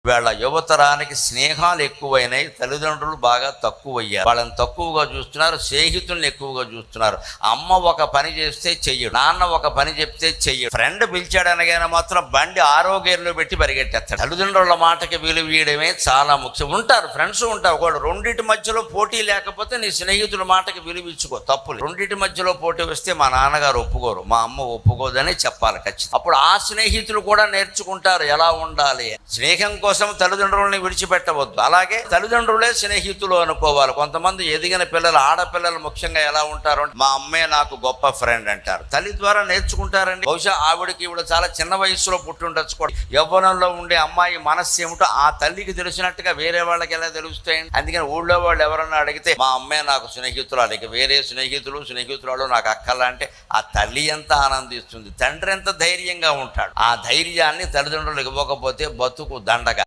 వీళ్ళ యువతరానికి స్నేహాలు ఎక్కువైనాయి, తల్లిదండ్రులు బాగా తక్కువయ్యారు. వాళ్ళని తక్కువగా చూస్తున్నారు, స్నేహితుల్ని ఎక్కువగా చూస్తున్నారు. అమ్మ ఒక పని చేస్తే చెయ్యడు, నాన్న ఒక పని చెప్తే చెయ్యడు. ఫ్రెండ్ పిలిచాడనగానే మాత్రం బండి 6వ గేర్లో పెట్టి పరిగెట్టేస్తాడు. తల్లిదండ్రుల మాటకి విలువ ఇవ్వడమే చాలా ముఖ్యం. ఉంటారు ఫ్రెండ్స్ ఉంటారు, ఒకడు రెండింటి మధ్యలో పోటీ లేకపోతే నీ స్నేహితుల మాటకి విలువ ఇచ్చుకో, తప్పులు. రెండింటి మధ్యలో పోటీ వస్తే మా నాన్నగారు ఒప్పుకోరు, మా అమ్మ ఒప్పుకోదని చెప్పాలి ఖచ్చితంగా. అప్పుడు ఆ స్నేహితులు కూడా నేర్చుకుంటారు ఎలా ఉండాలి. స్నేహం కోసం తల్లిదండ్రులని విడిచిపెట్టవద్దు. అలాగే తల్లిదండ్రులే స్నేహితులు అనుకోవాలి. కొంతమంది ఎదిగిన పిల్లలు, ఆడపిల్లలు ముఖ్యంగా ఎలా ఉంటారు, మా అమ్మే నాకు గొప్ప ఫ్రెండ్ అంటారు. తల్లి ద్వారా నేర్చుకుంటారండి. బహుశా ఆవిడకి ఈవిడ చాలా చిన్న వయసులో పుట్టుండొచ్చు కూడా. యవ్వనంలో ఉండే అమ్మాయి మనస్సు ఏమిటో ఆ తల్లికి తెలిసినట్టుగా వేరే వాళ్ళకి ఎలా తెలుస్తాయండి. అందుకని ఊళ్ళో వాళ్ళు ఎవరన్నా అడిగితే మా అమ్మే నాకు స్నేహితురాలు, ఇక వేరే స్నేహితురాలు నాకు అక్కలా అంటే ఆ తల్లి ఎంత ఆనందిస్తుంది, తండ్రి ఎంత ధైర్యంగా ఉంటాడు. ఆ ధైర్యాన్ని తల్లిదండ్రులు ఇవ్వకపోతే బతుకు దండగా.